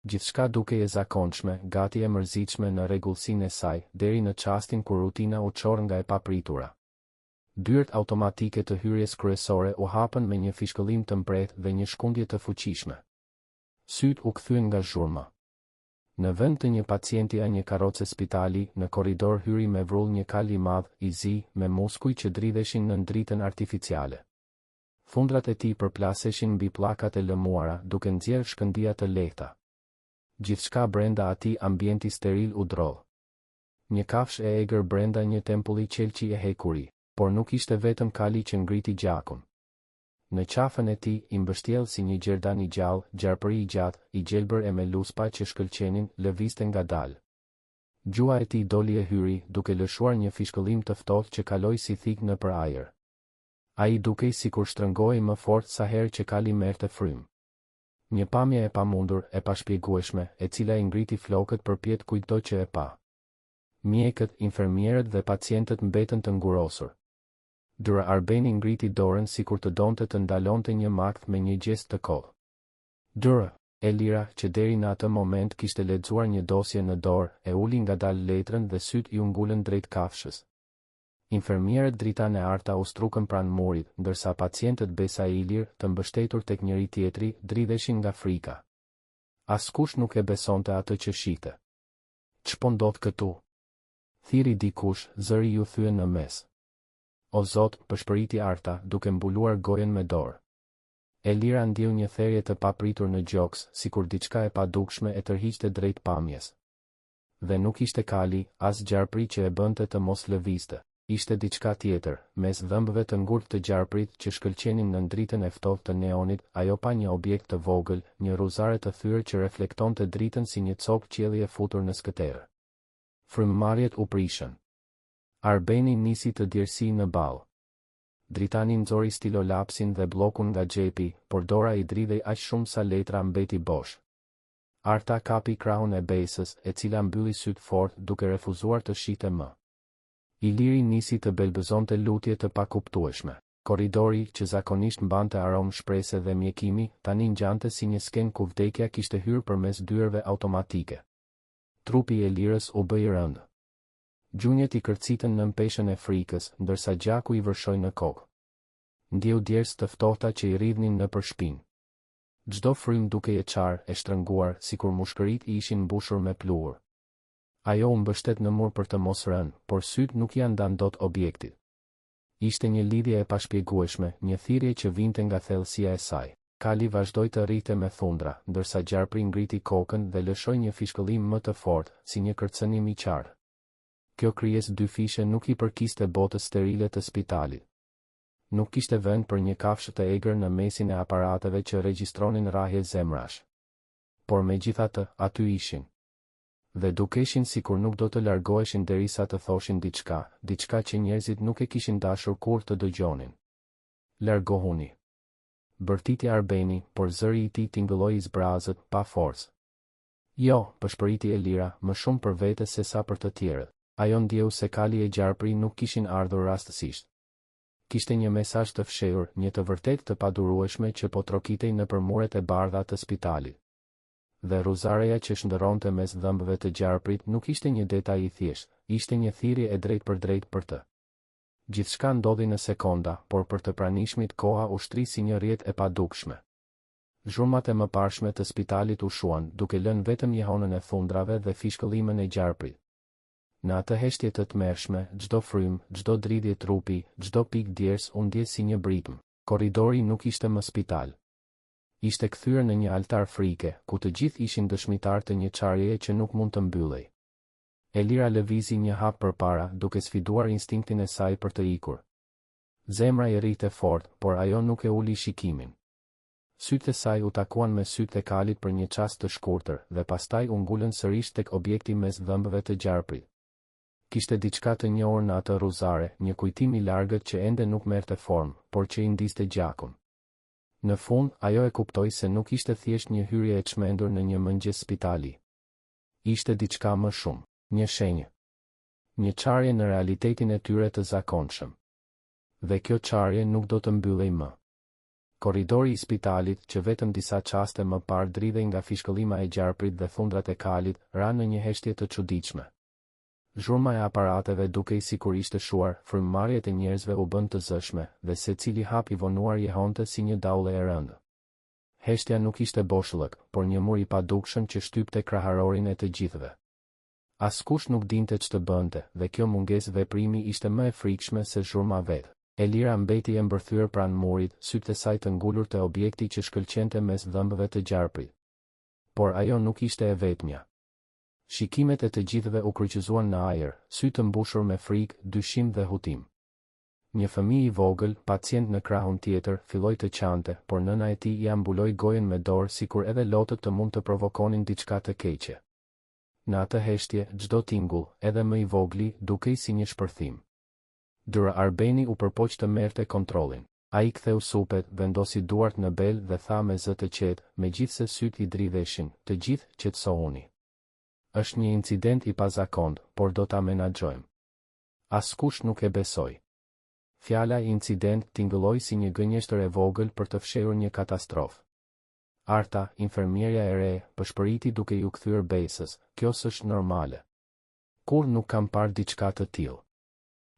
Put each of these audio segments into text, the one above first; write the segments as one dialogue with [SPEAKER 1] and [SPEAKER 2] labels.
[SPEAKER 1] Gjithçka duke e zakonshme, gati e mërzitshme në rregullsinë e saj, deri në çastin kur rutina u çor nga e papritura. Dyert automatike të hyrjes kryesore u hapën me një fishkëllim të mbret dhe një shkundje të fuqishme. Syt u kthyen nga zhurma. Në vend të një pacienti a një karroce spitali, në korridor hyri me vrull një kal i madh, i zi, me muskuj që dridheshin në dritën artificiale. Fundrat e tij përplaseshin mbi pllakat e lëmuara, duke nxjerrë shkëndija të lehta. Gjithçka brenda atij ambienti steril u drodh. Një kafsh e egër brenda një tempulli qelçi e hekuri, por nuk ishte vetëm kali që ngriti gjakun. Në qafën e tij, i mbështjell si një gjerdan i gjallë, gjarpëri i gjatë, i gjelbër e me luspa që shkëlqenin, lëvizte ngadalë. Gjua e tij doli e hyri, duke lëshuar një fishkëllim të ftohtë që kaloi si thik nëpër ajër. Ai dukej sikur shtrëngohej më fort sa herë që kali merrte frym. Një pamje e pamundur, e pashpjegueshme, e cila i ngriti flokët përpjet kujtdo që e pa. Mjekët, infermierët dhe pacientët mbetën të ngurosur. Dyra Arbeni ngriti dorën sikur të donte të ndalonte një makt me një gjest të kohë. Dyra, Elira, që deri në atë moment kishte lexuar një dosje në dorë, e uli ngadalë letrën dhe syt i u ngulën drejt kafshës. Infermierët dritan e arta u strukën pranë murit, ndërsa pacientët besa e ilir, të mbështetur tek njëri tjetri, dridheshin nga frika. Askush nuk e besonte atë që shihte. Ç'po ndodh këtu? Thiri dikush, zëri ju thye në mes. O Zot, përshpëriti arta, duke mbuluar gojen me dorë. Elira ndjeu një therje të papritur në gjoks, sikur diçka e padukshme e tërhiqte drejt pamjes. Dhe nuk ishte kali, as gjarpri që e bënte të mos lëvizte. Ishte diçka tjetër, mes dhëmbëve të ngurtë të gjarprit që shkëlqenin në dritën e ftohtë të neonit, ajo pa një objekt të vogël, një ruzare të thyrë që reflektonte dritën si një copë qielli e futur në skëterë. Frymëmarrjet u prishën. Arbeni nisi të djersi në ballë. Dritani nxori stilolapsin dhe bllokun nga xhepi, por dora i dridhej aq shumë sa letra mbeti bosh. Arta kapi krahun e besës, e cila mbylli syt fort, duke refuzuar të shihte më. Iliri nisi të belbëzonte lutje të pakuptueshme. Korridori, që zakonisht mbante aromë shprese dhe mjekimi, tani ngjante si një skenë ku vdekja kishte hyrë përmes dyerve automatike. Trupi i Elirës u bë i rëndë. Gjunjët i kërcitën në mpeshën e frikës, ndërsa gjaku i vërshoi në kokë. Ndjeu djersë të ftohta që i rridhnin nëpër shpinë. Çdo frym dukej e qarë, e shtrënguar, sikur mushkërit i ishin mbushur me pluhur. Ajo u mbështet në mur për të mos rënë, por syt nuk janë ndan dot objektit. Ishte një lidhje e pashpjegueshme, një thirrje që vinte nga thellësia e saj. Kali vazhdoi të rrihte me thundra, ndërsa gjarpri ngriti kokën dhe lëshoi një fishkëllim më të fortë, si një kërcënim i qartë. Kjo krijesë dyfishe nuk i përkiste botës sterile të spitalit. Nuk kishte vend për një kafshë të egër në mesin e aparateve që regjistronin rrahje zemrash. Por megjithatë, aty ishin. Dhe dukeshin sikur nuk do të largoheshin derisa të thoshin diçka që njerëzit nuk e kishin dashur kur të dëgjonin. Largohuni. Bërtiti Arbeni, por zëri i tij tingëlloi zbrazët, pa forcë. Jo, përshpëriti Elira, më shumë për vete se sa për të tjerët. Ajo ndjeu se kali e gjarpri nuk kishin ardhur rastësisht. Kishte një mesazh të fshehur, një të vërtet të padurueshme që po trokitej nëpër muret e bardha të spitalit. Dhe ruzareja që shndërronte mes dhëmbëve të gjarprit nuk ishte një detaj i thjeshtë, ishte një thirrje e drejtpërdrejtë për të. Gjithçka ndodhi në sekonda, por për të pranishmit koha u shtri si një rrjet e padukshme. Zhurmat e mëparshme të spitalit u shuan, duke lënë vetëm jehonën e thundrave dhe fishkëllimën e gjarprit. Në atë heshtje të tmerrshme, çdo frym, çdo dridhje trupi, çdo pikë djersë u ndje si një britm. Korridori nuk ishte më spital. Ishte kthyer në një altar frike, ku të gjithë ishin dëshmitar të një çarjeje që nuk mund të mbyllej. Elira lëvizi një hap përpara, duke sfiduar instinktin e saj për të ikur. Zemra i rrihte fort, por ajo nuk e uli shikimin. Sytë e saj u takuan me sytë e kalit për një çast të shkurtër, dhe pastaj u ngulën sërish tek objekti mes dhëmbëve të gjarprit. Kishte diçka të njohur në atë ruzare, një kujtim i largët që ende nuk merrte formë, por që i ndiste gjakun. Në fund, ajo e kuptoi se nuk ishte thjesht një hyrje e çmendur në një mëngjes spitali. Ishte diçka më shumë, një shenjë. Një çarje në realitetin e tyre të zakonshëm. Dhe kjo çarje nuk do të mbyllej më. Korridori I spitalit, që vetëm disa qaste më parë dridhej nga fishkëllima e gjarprit dhe thundrat e kalit, ra në një heshtje të çuditshme. Zhurma e aparateve dukej sikur ishte shuar, frymëmarrjet e njerëzve u bën të zëshme, dhe secili hap I vonuar jehonte si një daulle e rëndë. Heshtja nuk ishte boshllëk, por një mur I padukshëm që shtypte kraharorin e të gjithëve. Askush nuk dinte ç'të bënte, dhe kjo mungesë veprimi ishte më e frikshme se zhurma vetë. Elira mbeti e mbërthyer pranë murit, sytë e saj të ngulur te objekti që shkëlqente mes dhëmbëve të gjarprit. Por ajo nuk ishte e vetmja. Shikimet e të gjithëve u kryqëzuan në ajër, sy të mbushur me frikë, dyshim dhe hutim. Një fëmijë I vogël, pacient në krahun tjetër, filloi të qante, por nëna e tij I ambuloi gojen me dorë sikur edhe lotët të mund të provokonin diçka të keqe. Në atë heshtje, çdo tingull, edhe më I vogli, dukej si një shpërthim. Dyra Arbeni u përpoq të merrte kontrollin. Ai ktheu supet, vendosi duart në bel dhe tha me zë të qetë, megjithse sytë I dridheshin, të gjithë qetësohuni. Është një incident I pazakont, por do ta menaxhojmë. Askush nuk e besoi. Fjala incident tingëlloi si një gënjeshtër e vogël për të fshehur një katastrofë. Arta, infermierja e re, pëshpëriti duke ju kthyer besës, kjo s'është normale. Kur nuk kam parë diçka të tillë.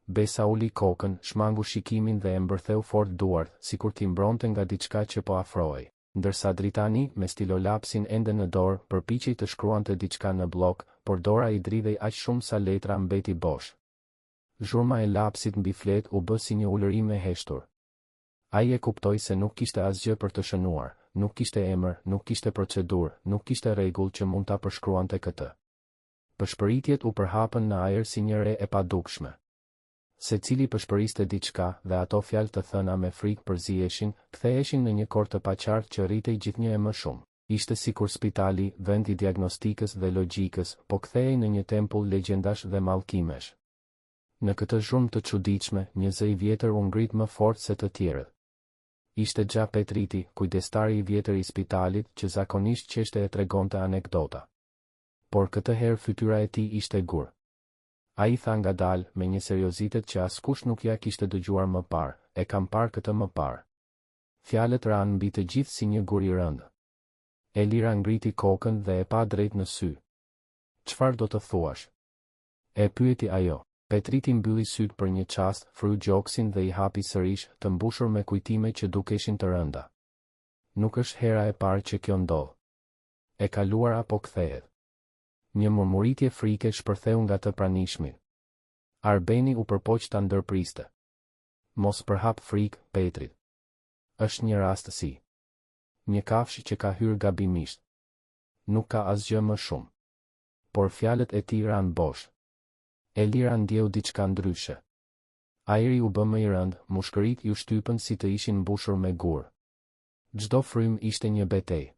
[SPEAKER 1] Besa uli kokën, shmangu shikimin dhe e mbërtheu fort duart, sikur t'i mbronte nga diçka që po afrohej. Ndërsa Dritani, me stilolapsin ende në dorë, përpiqej të shkruante diçka në blok, por dora I dridhej aq shumë sa letra mbeti bosh. Zhurma e lapsit mbi flet u bë si një ulërim e heshtur. Ai e kuptoi se nuk kishte asgjë për të shënuar, nuk kishte emër, nuk kishte procedurë, nuk kishte rregull që mund ta përshkruante këtë. Pëshpëritjet u përhapën në ajër si një re e padukshme. Secili pëshpëriste diçka dhe ato fjalë të thëna me frikë përziheshin, ktheheshin në një korr të paqartë që rritej gjithnjë e më shumë. Ishte sikur spitali, vend I diagnostikës dhe logjikës, po kthehej në një tempull legjendash dhe mallkimesh. Në këtë zhurmë të çuditshme, një zë I vjetër u ngrit më fort se të tjerët. Ishte Gja Petriti, kujdestari I vjetër I spitalit, që zakonisht qeshte e tregonte anekdota. Por këtë herë fytyra e tij ishte gur. Ai tha ngadalë, me një seriozitet që askush nuk ja kishte dëgjuar më parë, e kam parë këtë më parë. Fjalët ranë mbi të gjithë si një gur I rëndë. Elira ngriti kokën dhe e pa drejt në sy. Çfarë do të thuash? E pyeti ajo. Petriti mbylli syt për një çast, fry gjoksin dhe I hapi sërish, të mbushur me kujtime që dukeshin të rënda. Nuk është hera e parë që kjo ndodh. E kaluara po kthehet. Një murmuritje frike shpërtheu nga të pranishmit. Arbeni u përpoq ta ndërpriste. Mos përhap frikë, Petrit. Është një rastësi. Një kafshë që ka hyrë gabimisht. Nuk ka asgjë më shumë. Por fjalët e tij ranë bosh. Elira ndjeu diçka ndryshe. Ajri u bë më I rënd, mushkërit ju shtypën si të ishin mbushur me gur. Çdo frym ishte një betejë.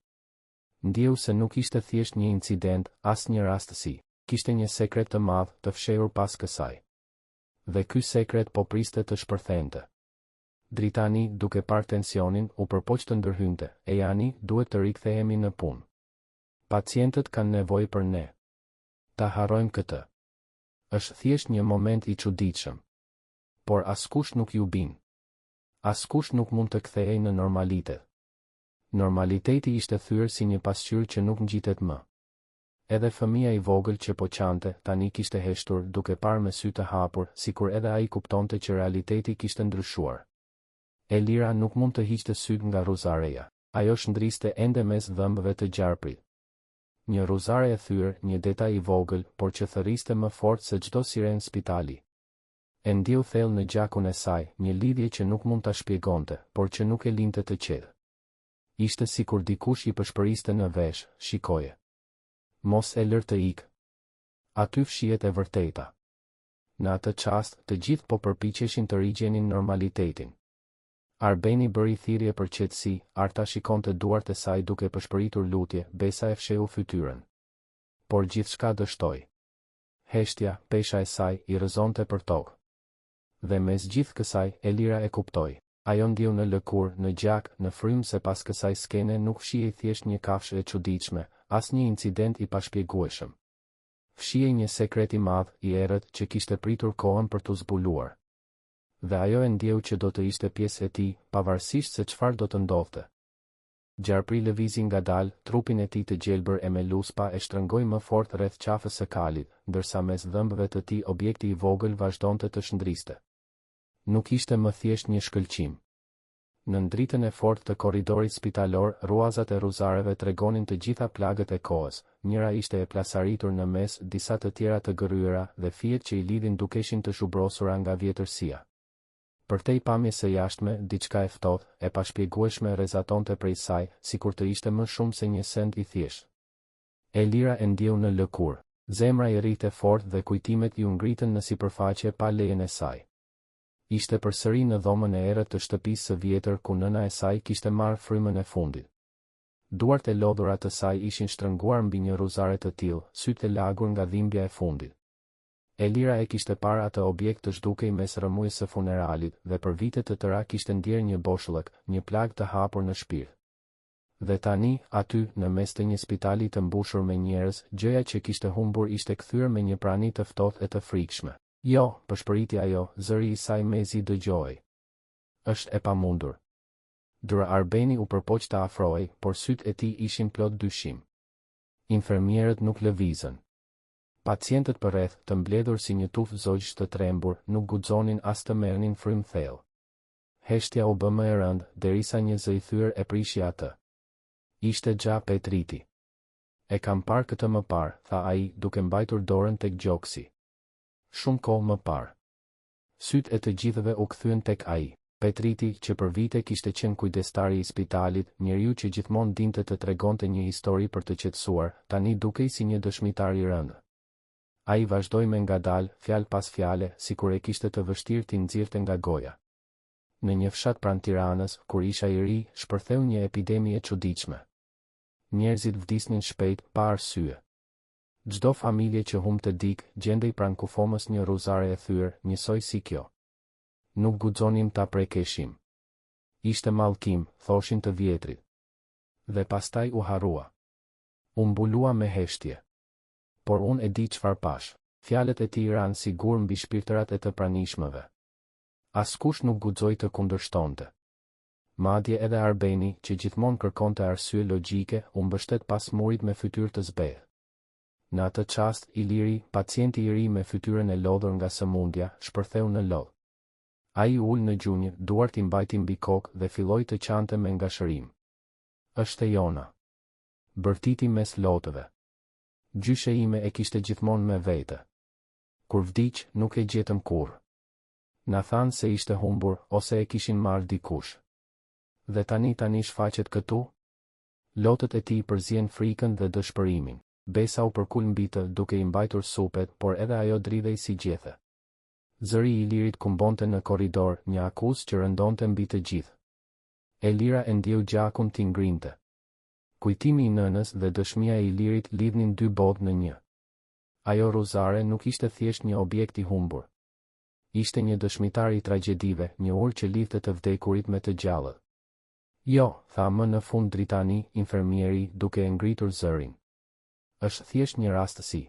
[SPEAKER 1] Ndjeu se nuk ishte thjesht një incident, as një rastësi. Kishte një sekret të madh të fshehur pas kësaj. Dhe ky sekret po priste të shpërthente. Dritani, duke parë tensionin, u përpoq të ndërhynte. Ejani, duhet të rikthehemi në punë. Pacientët kanë nevojë për ne. Ta harrojmë këtë. Është thjesht një moment I çuditshëm. Por askush nuk ju bin. Askush nuk mund të kthehej në normalitet. Normaliteti ishte thyer si një pasqyrë që nuk ngjitet më. Edhe fëmia I vogël që po qante, tani kishte heshtur, duke parë me sy të hapur, sikur edhe ai kuptonte që realiteti kishte ndryshuar. Elira nuk mund të hiqte syt nga Rosaria. Ajo shndriste ende mes dhëmbëve të gjarprit. Një ruzare e thyer, një detaj I vogël, por që thërriste më fort se çdo siren spitali. E ndjeu thellë në gjakun e saj, një lidhje që nuk mund ta shpjegonte, por që nuk e linte të qetë. Ishte sikur dikush I pëshpëriste në vesh, shikoje. Mos e lër të ikë. Aty fshihet e vërteta. Në atë çast, të gjithë po përpiqeshin të rigjenin normalitetin. Arbeni bëri thirrje për qetësi, Arta shikonte duart e saj duke pëshpëritur lutje, Besa e fshehu fytyrën. Por gjithçka dështoi. Heshtja, pesha e saj, I rrëzonte për tokë. Dhe mes gjithë kësaj, Elira e kuptoi. Ajo ndjeu në lëkurë, në gjak, në frym se pas kësaj skene nuk fshihej thjesht një kafshë e çuditshme, as një incident I pashpjegueshëm. Fshihej një sekret I madh, I errët, që kishte pritur kohën për t'u zbuluar. Dhe ajo e ndjeu që do të ishte pjesë e tij, pavarësisht se çfarë do të ndodhte. Gjarpri lëvizi ngadalë, trupin e tij të gjelbër e me luspa e shtrëngoi më fort rreth qafës së kalit, ndërsa mes dhëmbëve të tij objekti i vogël vazhdonte të shndriste. Nuk ishte më thjesht një shkëlqim. Në ndritën e fortë të korridorit spitalor, ruazat e ruzareve tregonin të gjitha plagët e kohës. Njëra ishte e plasaritur në mes, disa të tjera të gërryera dhe fijet që i lidhin dukeshin të zhubrosura nga vjetërsia. Përtej pamjes së jashtme, diçka e ftohtë, e pashpjegueshme rrezatonte prej saj, sikur të ishte më shumë se një send i thjeshtë. Elira e ndjeu në lëkurë. Zemra i rrite fort dhe kujtimet ju ngritën në sipërfaqe pa lejen e saj. Ishte përsëri në dhomën e errët të shtëpisë së vjetër ku nëna e saj kishte marrë frymën e fundit. Duart e lodhura të saj ishin shtrënguar mbi një ruzare të tillë, sytë e lagur nga dhimbja e fundit. Elira e kishte parë atë objekt të zhdukej mes rrëmujës së funeralit dhe për vite të tëra kishte ndjerë një boshllëk, një plagë të hapur në shpirt. Dhe tani, aty, në mes të një spitali të mbushur me njerëz, gjëja që kishte humbur ishte kthyer me një prani të ftohtë e të frikshme. Jo, përshpëriti ajo, zëri i saj mezi dëgjoi. Është e pamundur. Dura Arbeni u përpoq të afrohej, por sytë e tij ishin plot dyshim. Infermierët nuk lëvizën. Pacientët përreth, të mbledhur si një tufë zogjsh të trembur, nuk guxonin as të merrnin frymë thellë. Heshtja u bë më e rëndë, derisa një zë i thyer e prishi atë. Ishte Xha Petriti. E kam parë këtë më parë, tha ai, duke mbajtur dorën tek gjoksi. Shumë kohë më parë. Sytë e të gjithëve u kthyen tek ai. Petriti, që për vite kishte qenë kujdestari i spitalit, njeriu që gjithmonë dinte të tregonte një histori për të qetësuar, tani dukej si një dëshmitar i rëndë. Ai vazhdoi me ngadalë, fjalë pas fjale, sikur e kishte të vështirë t'i nxirrte nga goja. Në një fshat pranë Tiranës, kur isha i ri, shpërtheu një epidemi e çuditshme. Njerëzit vdisnin shpejt, pa arsye. Çdo familje që humbte dik, gjendej pranë kufomës një ruzare e thyer, njësoj si kjo. Nuk guxonim ta prekeshim. Ishte mallkim, thoshin të vjetrit. Dhe pastaj u harrua. U mbulua me heshtje. Por unë e di çfarë pash. Fjalët e tij ranë sigur mbi shpirtërat e të pranishmëve. Askush nuk guxoi të kundërshtonte. Madje edhe Arbeni, që gjithmonë kërkonte arsye logjike, u mbështet pas murit me fytyrë të zbehtë. Në atë çast, Iliri, pacienti i ri me fytyrën e lodhur nga sëmundja, shpërtheu në lodh. Ai ul në gjunjë, duart I mbajti mbi kokë dhe filloi të qante me ngashërim. Është e jona. Bërtiti mes lotëve. Gjyshe ime e kishte gjithmonë me vete. Kur vdiq, nuk e gjetëm kurrë. Na thanë se ishte humbur, ose e kishin marrë dikush. Dhe tani shfaqet këtu? Lotët e tij përzien frikën dhe dëshpërimin. Besa u përkul mbi të, duke I mbajtur supet, por edhe ajo dridhej si gjethe. Zëri I Ilirit kumbonte në korridor, një akuzë që rëndonte mbi të gjithë. Elira e ndjeu gjakun t'i ngrinte. Kujtimi I nënës dhe dëshmia e Ilirit lidhnin dy botë në një. Ajo ruzare nuk ishte thjesht një objekt I humbur. Ishte një dëshmitar I tragjedive, një urë që lidhte të vdekurit me të gjallët. Jo, tha më në fund Dritani, infermieri, duke e ngritur zërin. Është thjesht një rastësi.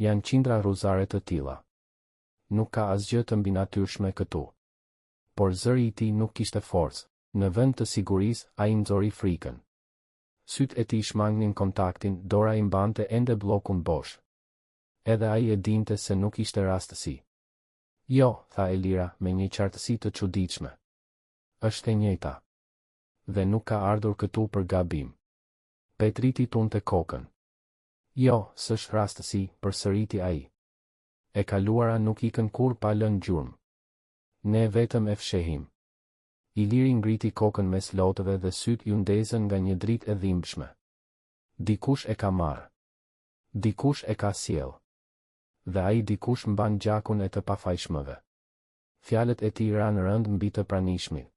[SPEAKER 1] Janë qindra ruzare të tilla. Nuk ka asgjë të mbinatyrshme këtu. Por zëri I tij nuk kishte forcë. Në vend të sigurisë, ai nxori frikën. Sytë e tij shmangnin kontaktin, dora I mbante ende bllokun bosh. Edhe ai e dinte se nuk ishte rastësi. Jo, tha Elira, me një qartësi të çuditshme. Është e njëjta. Dhe nuk ka ardhur këtu për gabim. Petriti tunte kokën. Jo, s'është rastësi, përsëriti ai. E kaluara nuk ikën kurrë pa lënë gjurmë. Ne vetëm e fshehim. Iliri ngriti kokën mes lotëve dhe sytë ju ndezën nga një dritë e dhimbshme. Dikush e ka marrë. Dikush e ka sjell. Dhe ai dikush mban gjakun e të pafajshmëve. Fjalët e tij ranë rënd mbi të pranishmit.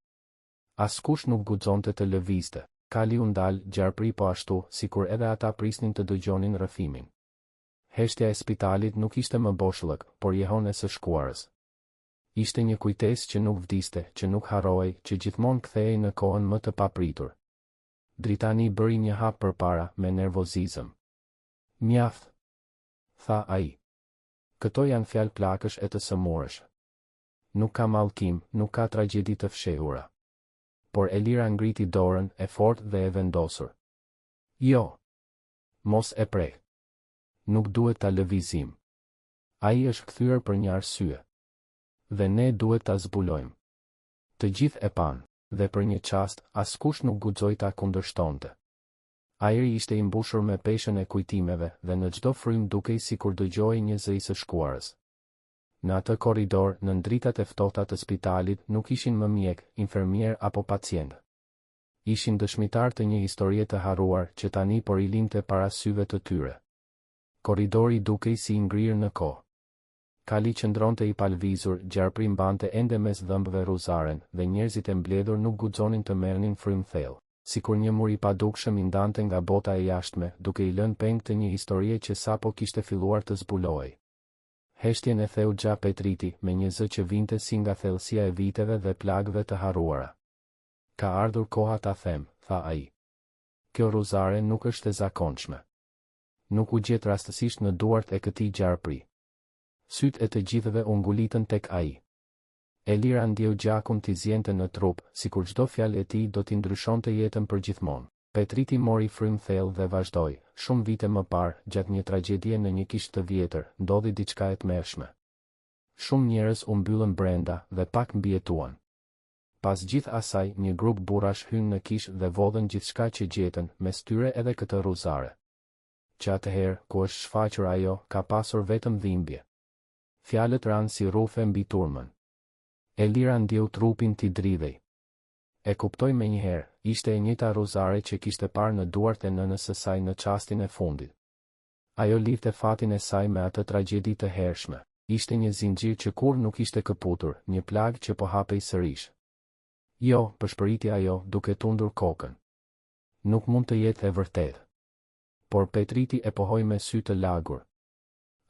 [SPEAKER 1] Askush nuk guxonte të lëvizte. Kali u ndal, gjarpri po ashtu, sikur edhe ata prisnin të dëgjonin rrëfimin. Heshtja e spitalit nuk ishte më boshllëk, por jehon e së shkuarës. Ishte një kujtesë që nuk vdiste, që nuk harrohej, që gjithmonë kthehej në kohën më të papritur. Dritani bëri një hap përpara, me nervozizëm. Mjaft, tha ai. Këto janë fjalë plakësh e të sëmurësh. Nuk ka mallkim, nuk ka tragjedi të fshehura. Por Elira ngriti dorën e fortë dhe e vendosur. Jo. Mos e prek. Nuk duhet ta lëvizim. Ai është kthyer për një arsye. Dhe ne duhet ta zbulojmë. Të gjithë e panë, dhe për një çast, askush nuk guxoi ta kundërshtonte. Ajri ishte i mbushur me peshën e kujtimeve dhe në çdo frym dukej sikur dëgjoi një zë së shkuarës. Në atë korridor, në dritat e ftohta të spitalit, nuk ishin më mjek, infermier apo pacient. Ishin dëshmitar të një historie të harruar që tani po rilinte para syve të tyre. Korridori dukej si i ngrirë në kohë. Kali qëndronte i palvizur, gjarpri mbante ende mes dhëmbëve ruzaren dhe njerëzit e mbledhur nuk guxonin të merrnin frym thellë, sikur një mur i padukshëm i ndante nga bota e jashtme, duke i lënë peng të një historie që sapo kishte filluar të zbulohej. Heshtjen e theu gja Petriti, me një zë që vinte si nga thellësia e viteve dhe plagëve të harruara. Ka ardhur koha ta them, tha ai. Kjo ruzare nuk është e zakonshme. Nuk u gjet rastësisht në duart e këtij gjarpri. Sytë e të gjithëve u ngulitën tek ai. Elira ndjeu gjakun t'i zjente në trup, sikur çdo fjalë e tij do t'i ndryshonte jetën përgjithmonë. Petriti mori frym thellë dhe vazhdoi. Shumë vite më parë, gjatë një tragjedie në një kishë të vjetër, ndodhi diçka e tmerrshme. Shumë njerëz u mbyllën brenda dhe pak mbijetuan. Pas gjithë asaj, një grup burrash hyn në kishë dhe vodhën gjithçka që gjetën, mes tyre edhe këtë ruzare. Që atëherë, ku është shfaqur ajo, ka pasur vetëm dhimbje. Fjalët ranë si rrufe mbi turmën. Elira ndjeu trupin t'i dridhej. E kuptoi menjëherë, ishte e njëjta ruzare që kishte parë në duart e nënës së saj në çastin e fundit. Ajo lidhte fatin e saj me atë tragjedi të hershme. Ishte një zinxhir që kur nuk ishte këputur, një plag që po hapej sërish. Jo, përshpëriti ajo, duke tundur kokën. Nuk mund të jetë e vërtetë. Por Petriti e pohoi me sy të lagur.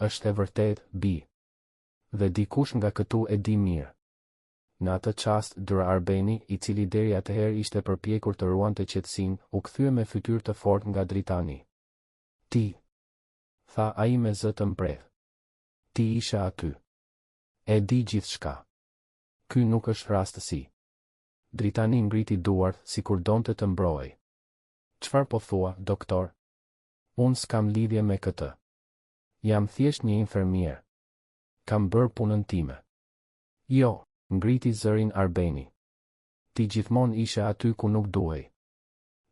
[SPEAKER 1] Është e vërtetë, bi. Dhe dikush nga këtu e di mirë. Në atë çast, Dr. Arbeni, i cili deri atëherë ishte përpjekur të ruante qetësinë, u kthye me fytyrë të fortë nga Dritani. Ti, tha ai me zë të mprehë. Ti ishe aty. E di gjithçka. Ky nuk është rastësi. Dritani ngriti duart, sikur donte të mbrojë. Çfarë po thua, doktor? Unë s'kam lidhje me këtë. Jam thjesht një infermier. Kam bërë punën time. Jo. Ngriti zërin Arbeni. Ti gjithmonë ishe aty ku nuk duhej.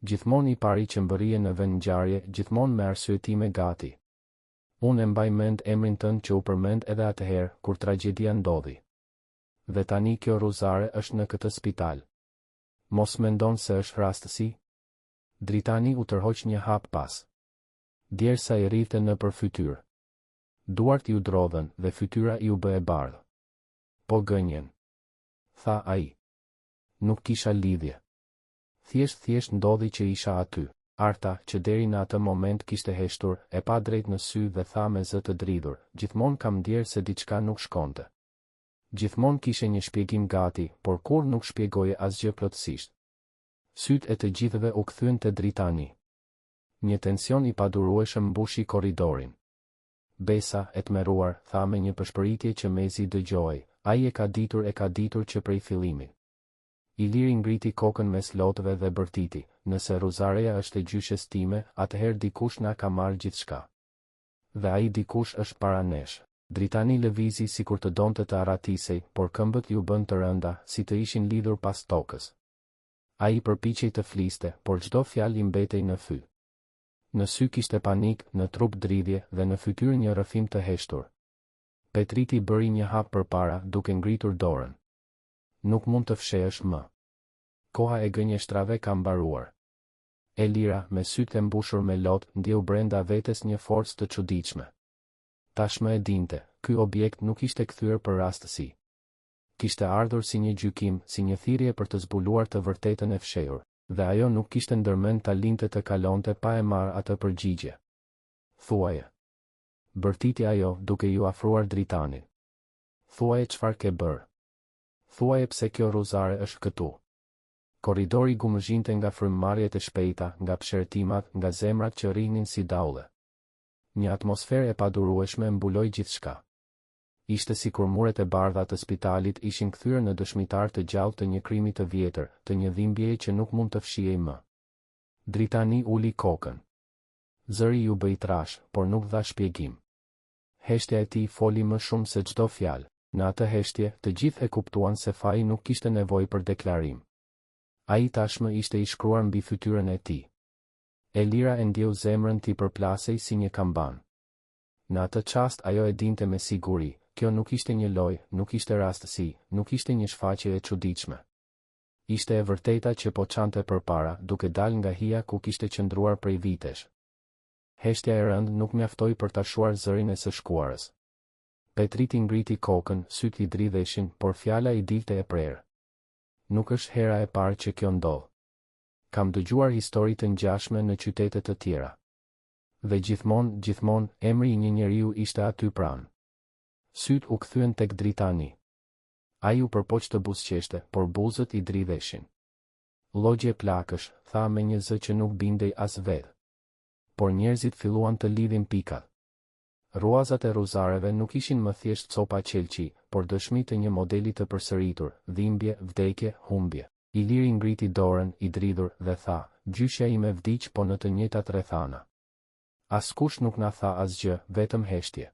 [SPEAKER 1] Gjithmonë i pari që mbërrije në vend ngjarje, gjithmonë me arsyetime gati. Unë e mbaj mend emrin tënd që u përmend edhe atëherë, kur tragjedia ndodhi. Dhe tani kjo ruzare është në këtë spital. Mos mendon se është rastësi? Dritani u tërhoq një hap pas. Djersa i rrifte në për fytyrë. Duart i u drodhen dhe fytyra i u bë e bardhë. Po gënjen. Tha ai. Nuk kisha lidhje. Thjesht ndodhi që isha aty. Arta, që deri në atë moment kishte heshtur, e pa drejt në sy dhe tha me zë të dridhur, gjithmonë kam ndjerë se diçka nuk shkonte. Gjithmonë kishe një shpjegim gati, por kur nuk shpjegoje asgjë plotësisht. Sytë e të gjithëve u kthyen te Dritani. Një tension i padurueshëm mbushi korridorin. Besa, e tmerruar, tha me një përshpëritje që mezi dëgjoi. Ai e ka ditur që prej fillimit. Iliri ngriti kokën mes lotëve dhe bërtiti, nëse ruzareja është e gjyshes time, atëherë dikush na ka marrë gjithçka. Dhe ai dikush është para nesh. Dritani lëvizi sikur të donte të arratisej, por këmbët ju bën të rënda, si të ishin lidhur pas tokës. Ai përpiqej të fliste, por çdo fjalë i mbetej në fy. Në sy kishte panik, në trup dridhje dhe në fytyrë një rrëfim të heshtur. Petriti bëri një hap përpara, duke ngritur dorën. Nuk mund të fshehesh më. Koha e gënjeshtrave ka mbaruar. Elira, me sytë e mbushur me lot, ndjeu brenda vetes një forcë të çuditshme. Tashmë e dinte, ky objekt nuk ishte kthyer për rastësi. Kishte ardhur si një gjykim, si një thirrje për të zbuluar të vërtetën e fshehur, dhe ajo nuk kishte ndërmend ta linte të kalonte pa e marrë atë përgjigje. Thuaje. Bërtiti ajo, duke ju afruar Dritanit. Thuaje çfarë ke bërë. Thuaje pse kjo ruzare është këtu. Korridori gumëzhinte nga frymëmarrjet e shpejta, nga pshertimat, nga zemrat që rrihnin si daulle. Një atmosferë e padurueshme mbuloi gjithçka. Ishte sikur muret e bardha të spitalit ishin kthyer në dëshmitar të gjallë të një krimi të vjetër, të një dhimbjeje që nuk mund të fshihej më. Dritani uli kokën. Zëri ju bëi trash, por nuk dha shpjegim. Heshtja e tij foli më shumë se çdo fjalë. Në atë heshtje, të gjithë e kuptuan se faji nuk kishte nevojë për deklarim. Ai tashmë ishte i shkruar mbi fytyrën e tij. Elira e ndjeu zemrën t'i përplasej si një kamban. Në atë çast ajo e dinte me siguri, kjo nuk ishte një lojë, nuk ishte rastësi, nuk ishte një shfaqje e çuditshme. Ishte e vërteta që po çante përpara, duke dalë nga hija ku kishte qëndruar prej vitesh. Heshtja e rëndë nuk mjaftoi për ta shuar zërin e së shkuarës. Petriti ngriti kokën, syt i dridheshin, por fjala i dilte e prerë. Nuk është hera e parë që kjo ndodh. Kam dëgjuar histori të ngjashme në qytete të tjera. Dhe gjithmonë, emri i një njeriu ishte aty pranë. Syt u kthyen tek Dritani. Ai u përpoq të buzëqeshte, por buzët i dridheshin. Llogje plakësh, tha me një zë që nuk bindej as vetë. Por njerëzit filluan të lidhin pikat. Ruazat e ruzareve nuk ishin më thjesht copa qelçi, por dëshmi të një modeli të përsëritur, dhimbje, vdekje, humbje. Iliri ngriti dorën, i dridhur, dhe tha, gjyshja ime vdiq po në të njëjtat rrethana. Askush nuk na tha asgjë, vetëm heshtje.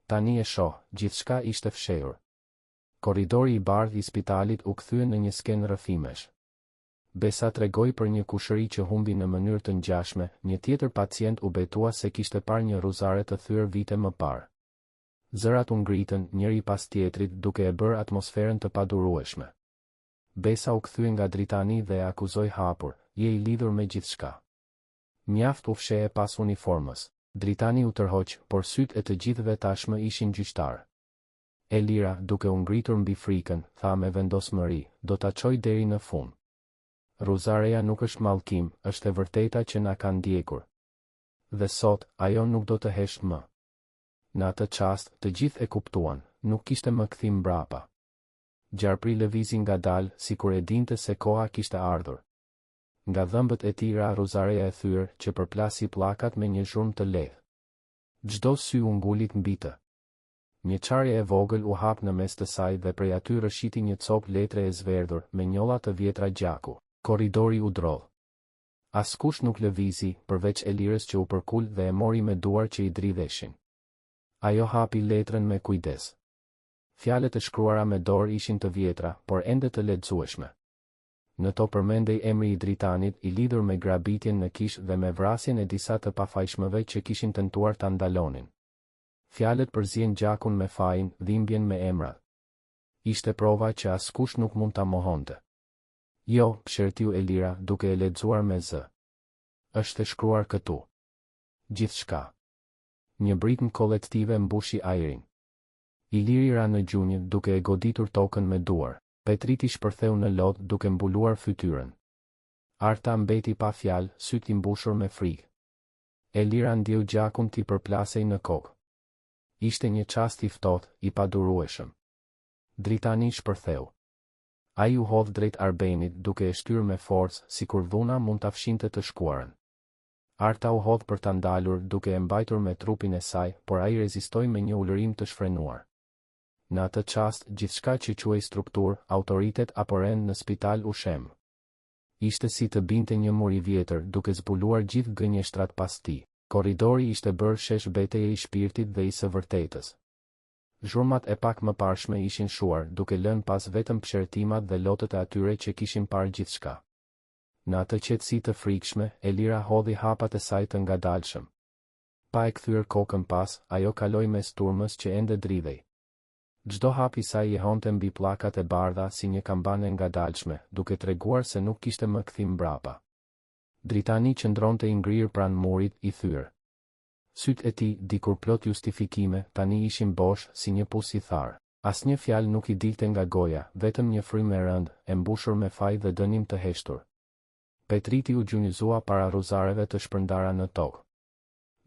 [SPEAKER 1] Tani e shoh, gjithçka ishte fshehur. Korridori i bardhë i spitalit u kthye në një skenë rrëfimesh. Besa tregoi për një kushëri që humbi në mënyrë të ngjashme, një tjetër pacient u betua se kishte parë një ruzare të thyer vite më parë. Zërat u ngritën, njëri pas tjetrit, duke e bërë atmosferën të padurueshme. Besa u kthye nga Dritani dhe e akuzoi hapur, je i lidhur me gjithçka. Mjaft u fshehe pas uniformës. Dritani u tërhoq, por syt e të gjithëve tashmë ishin gjyqtar. Elira, duke u ngritur mbi frikën, tha me vendosmëri, do ta çoj deri në fund. Ruzareja nuk është mallkim, është e vërteta që na ka ndjekur. Dhe sot, ajo nuk do të hesht më. Në atë çast, të gjithë e kuptuan, nuk kishte më kthim mbrapa. Gjarpri lëvizi ngadalë, sikur e dinte se koha kishte ardhur. Nga dhëmbët e tij ra ruzareja e thyer, që përplasi pllakat me një zhurmë të lehtë. Çdo sy u ngulit mbi të. Një çarje e vogël u hap në mes të saj dhe prej aty rëshiti një copë letre e zverdhur, me njolla të vjetra gjaku. Korridori u drodh. Askush nuk lëvizi, përveç Elirës që u përkul dhe e mori me duar që i dridheshin. Ajo hapi letrën me kujdes. Fjalët e shkruara me dorë ishin të vjetra, por ende të lexueshme. Në to përmendej emri i Dritanit, i lidhur me grabitjen në kish dhe me vrasjen e disa të pafajshmëve që kishin tentuar ta ndalonin. Fjalët përzien gjakun me fajin, dhimbjen me emrat. Ishte prova që askush nuk mund ta mohonte. Jo, pshërtiu Elira, duke e lexuar me zë. Është e shkruar këtu. Gjithçka. Një britm kolektive mbushi ajrin. Iliri ra në gjunjë, duke e goditur tokën me duar. Petriti shpërtheu në lot, duke mbuluar fytyrën. Arta mbeti pa fjalë, syt i mbushur me frikë. Elira ndjeu gjakun t'i përplasej në kokë. Ishte një çast i ftohtë, i padurueshëm. Dritani shpërtheu. Ai u hodh drejt Arbenit, duke e shtyrë me forcë, sikur dhuna mund ta fshinte të shkuarën. Arta u hodh për ta ndalur, duke e mbajtur me trupin e saj, por ai rezistoi me një ulërim të shfrenuar. Në atë çast, gjithçka që quhej strukturë, autoritet apo rend në spital u shem. Ishte si të binte një mur i vjetër, duke zbuluar gjithë gënjeshtrat pas tij. Korridori ishte bërë shesh betejë i shpirtit dhe i së vërtetës. Zhurmat e pak më parshme ishin shuar, duke lënë pas vetëm pshertimat dhe lotët e atyre që kishin parë gjithçka. Në atë qetësi të frikshme, Elira hodhi hapat e saj të ngadalshëm. Pa e kthyer kokën pas, ajo kaloi mes turmës që ende dridhej. Çdo hap i saj jehonte mbi pllakat e bardha si një kambane ngadalshme, duke treguar se nuk kishte më kthim mbrapa. Dritani qëndronte i ngrirë pranë murit, i thyer. Syt e tij, dikur plot justifikime, tani ishin bosh, si një pus i tharë. Asnjë fjalë nuk i dilte nga goja, vetëm një frymë e rëndë, e mbushur me faj dhe dënim të heshtur. Petriti u gjunjëzua para ruzareve të shpërndara në tokë.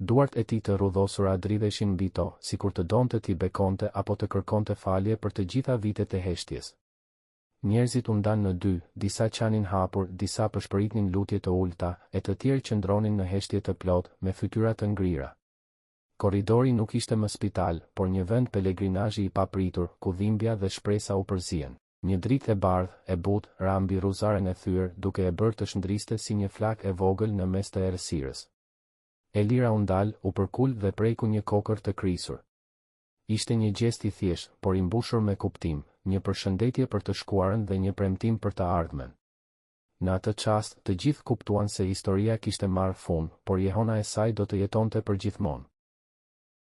[SPEAKER 1] Duart e tij të rrudhosura dridheshin mbi to, sikur të donte t'i bekonte apo të kërkonte falje për të gjitha vitet e heshtjes. Njerëzit u ndanë në dy, disa qanin hapur, disa përshpëritnin lutje të ulta, e të tjerë qëndronin në heshtje të plot, me fytyra të ngrira. Korridori nuk ishte më spital, por një vend pelegrinazhi i papritur, ku dhimbja dhe shpresa u përzien. Një dritë e bardhë, e butë, ra mbi ruzaren e thyer, duke e bërë të shndriste si një flak e vogël në mes të errësirës. Elira u ndal, u përkul dhe preku një kokër të krisur. Ishte një gjest i thjeshtë, por i mbushur me kuptim, një përshëndetje për të shkuarën dhe një premtim për të ardhmen. Në atë çast, të gjithë kuptuan se historia kishte marrë fund, por jehona e saj do të jetonte për gjithmonë.